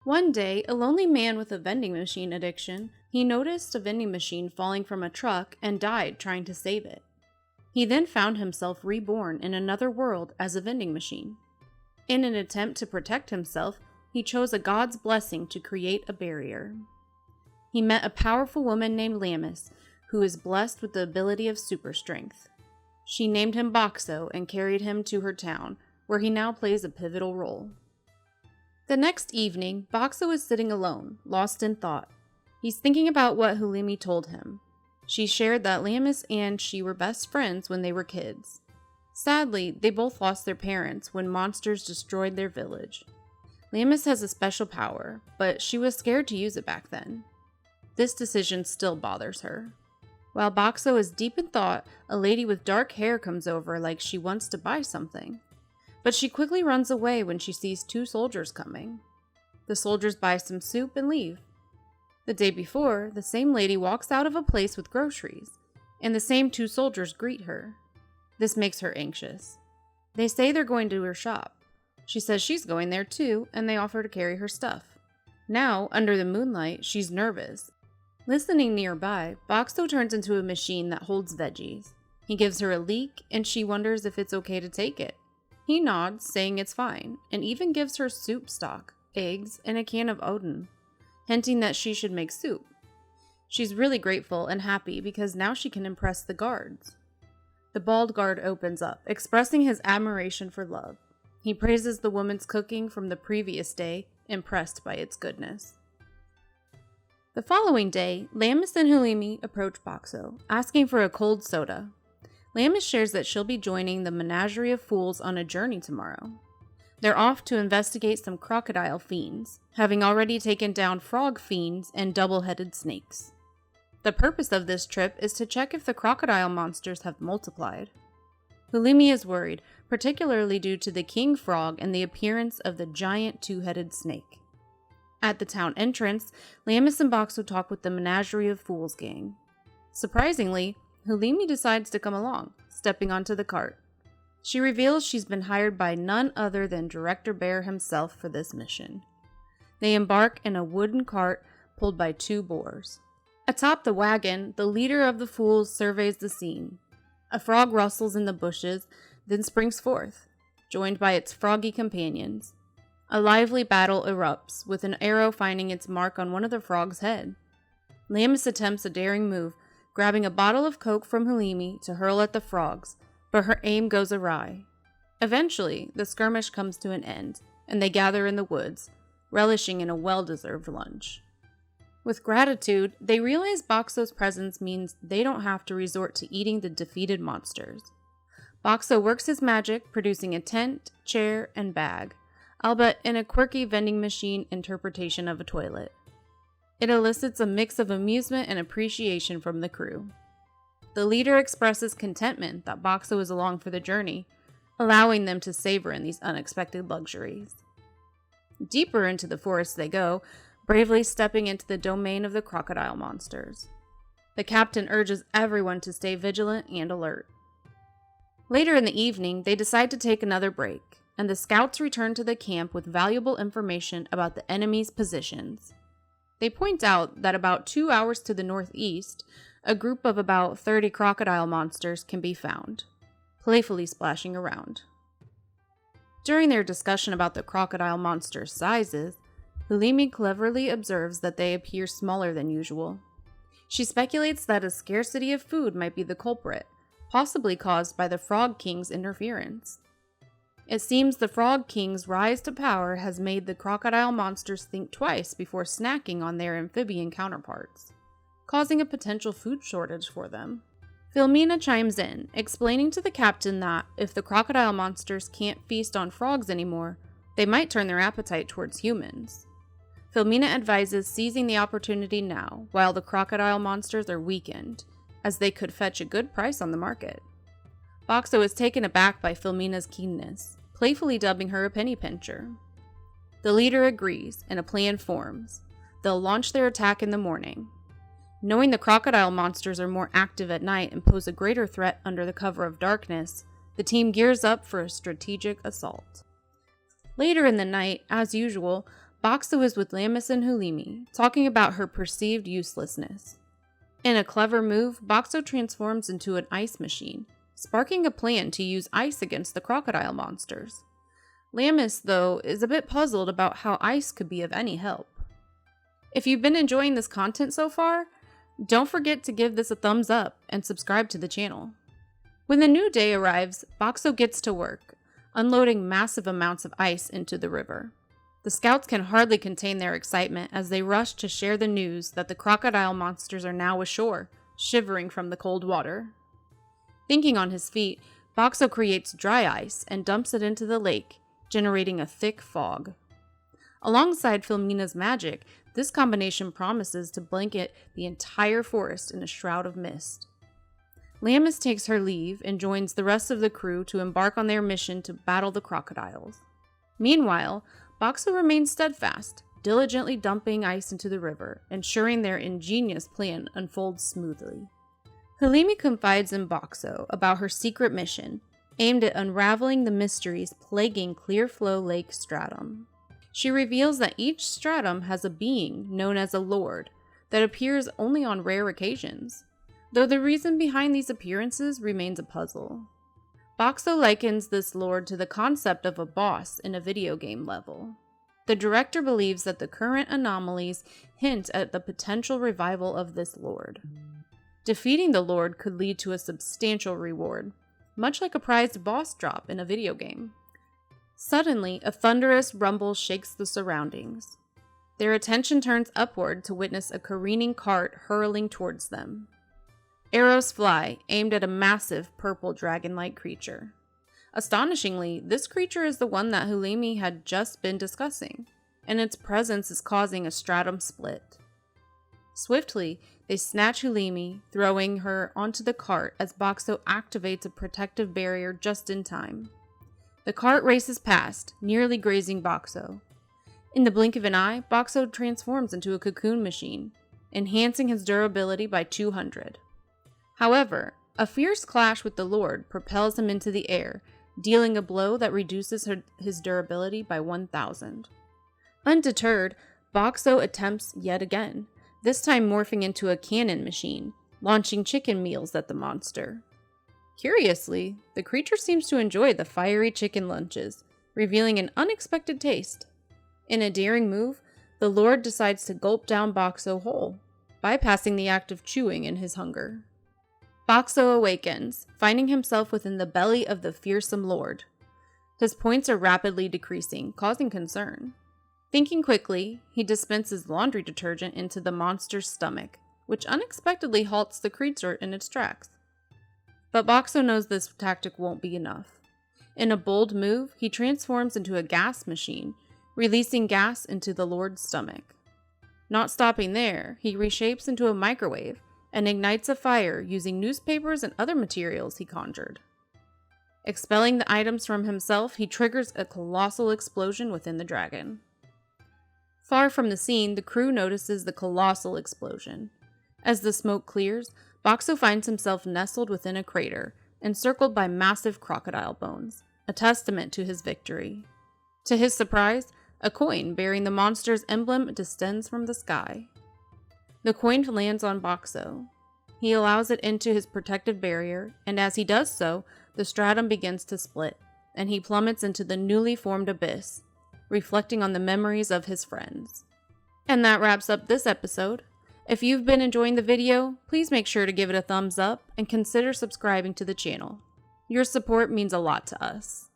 One day, a lonely man with a vending machine addiction, he noticed a vending machine falling from a truck and died trying to save it. He then found himself reborn in another world as a vending machine. In an attempt to protect himself, he chose a god's blessing to create a barrier. He met a powerful woman named Lammis, who is blessed with the ability of super strength. She named him Boxxo and carried him to her town, where he now plays a pivotal role. The next evening, Boxxo is sitting alone, lost in thought. He's thinking about what Hulimi told him. She shared that Lammis and she were best friends when they were kids. Sadly, they both lost their parents when monsters destroyed their village. Lammis has a special power, but she was scared to use it back then. This decision still bothers her. While Boxxo is deep in thought, a lady with dark hair comes over like she wants to buy something. But she quickly runs away when she sees two soldiers coming. The soldiers buy some soup and leave. The day before, the same lady walks out of a place with groceries, and the same two soldiers greet her. This makes her anxious. They say they're going to her shop. She says she's going there too, and they offer to carry her stuff. Now, under the moonlight, she's nervous. Listening nearby, Boxxo turns into a machine that holds veggies. He gives her a leek, and she wonders if it's okay to take it. He nods, saying it's fine, and even gives her soup stock, eggs, and a can of Odin, hinting that she should make soup. She's really grateful and happy because now she can impress the guards. The bald guard opens up, expressing his admiration for love. He praises the woman's cooking from the previous day, impressed by its goodness. The following day, Lammis and Hulimi approach Boxxo, asking for a cold soda. Lammis shares that she'll be joining the Menagerie of Fools on a journey tomorrow. They're off to investigate some crocodile fiends, having already taken down frog fiends and double-headed snakes. The purpose of this trip is to check if the crocodile monsters have multiplied. Hulimi is worried, particularly due to the king frog and the appearance of the giant two-headed snake. At the town entrance, Lammis and Boxxo talk with the Menagerie of Fools gang. Surprisingly, Hulimi decides to come along, stepping onto the cart. She reveals she's been hired by none other than Director Bear himself for this mission. They embark in a wooden cart pulled by two boars. Atop the wagon, the leader of the fools surveys the scene. A frog rustles in the bushes, then springs forth, joined by its froggy companions. A lively battle erupts, with an arrow finding its mark on one of the frog's head. Lammis attempts a daring move, grabbing a bottle of Coke from Hulimi to hurl at the frogs, but her aim goes awry. Eventually, the skirmish comes to an end, and they gather in the woods, relishing in a well-deserved lunch. With gratitude, they realize Boxxo's presence means they don't have to resort to eating the defeated monsters. Boxxo works his magic, producing a tent, chair, and bag, albeit in a quirky vending machine interpretation of a toilet. It elicits a mix of amusement and appreciation from the crew. The leader expresses contentment that Boxxo is along for the journey, allowing them to savor in these unexpected luxuries. Deeper into the forest they go, bravely stepping into the domain of the crocodile monsters. The captain urges everyone to stay vigilant and alert. Later in the evening, they decide to take another break, and the scouts return to the camp with valuable information about the enemy's positions. They point out that about 2 hours to the northeast, a group of about 30 crocodile monsters can be found, playfully splashing around. During their discussion about the crocodile monsters' sizes, Hulimi cleverly observes that they appear smaller than usual. She speculates that a scarcity of food might be the culprit, possibly caused by the Frog King's interference. It seems the Frog King's rise to power has made the crocodile monsters think twice before snacking on their amphibian counterparts, causing a potential food shortage for them. Filmina chimes in, explaining to the captain that if the crocodile monsters can't feast on frogs anymore, they might turn their appetite towards humans. Filmina advises seizing the opportunity now, while the crocodile monsters are weakened, as they could fetch a good price on the market. Boxxo is taken aback by Filmina's keenness, playfully dubbing her a penny pincher. The leader agrees, and a plan forms. They'll launch their attack in the morning. Knowing the crocodile monsters are more active at night and pose a greater threat under the cover of darkness, the team gears up for a strategic assault. Later in the night, as usual, Boxxo is with Lammis and Hulimi, talking about her perceived uselessness. In a clever move, Boxxo transforms into an ice machine, sparking a plan to use ice against the crocodile monsters. Lammis, though, is a bit puzzled about how ice could be of any help. If you've been enjoying this content so far, don't forget to give this a thumbs up and subscribe to the channel. When the new day arrives, Boxxo gets to work, unloading massive amounts of ice into the river. The scouts can hardly contain their excitement as they rush to share the news that the crocodile monsters are now ashore, shivering from the cold water. Thinking on his feet, Boxxo creates dry ice and dumps it into the lake, generating a thick fog. Alongside Filmina's magic, this combination promises to blanket the entire forest in a shroud of mist. Lammis takes her leave and joins the rest of the crew to embark on their mission to battle the crocodiles. Meanwhile, Boxxo remains steadfast, diligently dumping ice into the river, ensuring their ingenious plan unfolds smoothly. Hulimi confides in Boxxo about her secret mission, aimed at unraveling the mysteries plaguing Clearflow Lake Stratum. She reveals that each stratum has a being known as a lord that appears only on rare occasions, though the reason behind these appearances remains a puzzle. Boxxo likens this lord to the concept of a boss in a video game level. The director believes that the current anomalies hint at the potential revival of this lord. Defeating the lord could lead to a substantial reward, much like a prized boss drop in a video game. Suddenly, a thunderous rumble shakes the surroundings. Their attention turns upward to witness a careening cart hurling towards them. Arrows fly, aimed at a massive purple dragon-like creature. Astonishingly, this creature is the one that Hulimi had just been discussing, and its presence is causing a stratum split. Swiftly, they snatch Hulimi, throwing her onto the cart as Boxxo activates a protective barrier just in time. The cart races past, nearly grazing Boxxo. In the blink of an eye, Boxxo transforms into a cocoon machine, enhancing his durability by 200. However, a fierce clash with the Lord propels him into the air, dealing a blow that reduces his durability by 1,000. Undeterred, Boxxo attempts yet again, this time morphing into a cannon machine, launching chicken meals at the monster. Curiously, the creature seems to enjoy the fiery chicken lunches, revealing an unexpected taste. In a daring move, the Lord decides to gulp down Boxxo whole, bypassing the act of chewing in his hunger. Boxxo awakens, finding himself within the belly of the fearsome lord. His points are rapidly decreasing, causing concern. Thinking quickly, he dispenses laundry detergent into the monster's stomach, which unexpectedly halts the creature in its tracks. But Boxxo knows this tactic won't be enough. In a bold move, he transforms into a gas machine, releasing gas into the lord's stomach. Not stopping there, he reshapes into a microwave, and ignites a fire using newspapers and other materials he conjured. Expelling the items from himself, he triggers a colossal explosion within the dragon. Far from the scene, the crew notices the colossal explosion. As the smoke clears, Boxxo finds himself nestled within a crater, encircled by massive crocodile bones, a testament to his victory. To his surprise, a coin bearing the monster's emblem descends from the sky. The coin lands on Boxxo. He allows it into his protective barrier, and as he does so, the stratum begins to split, and he plummets into the newly formed abyss, reflecting on the memories of his friends. And that wraps up this episode. If you've been enjoying the video, please make sure to give it a thumbs up and consider subscribing to the channel. Your support means a lot to us.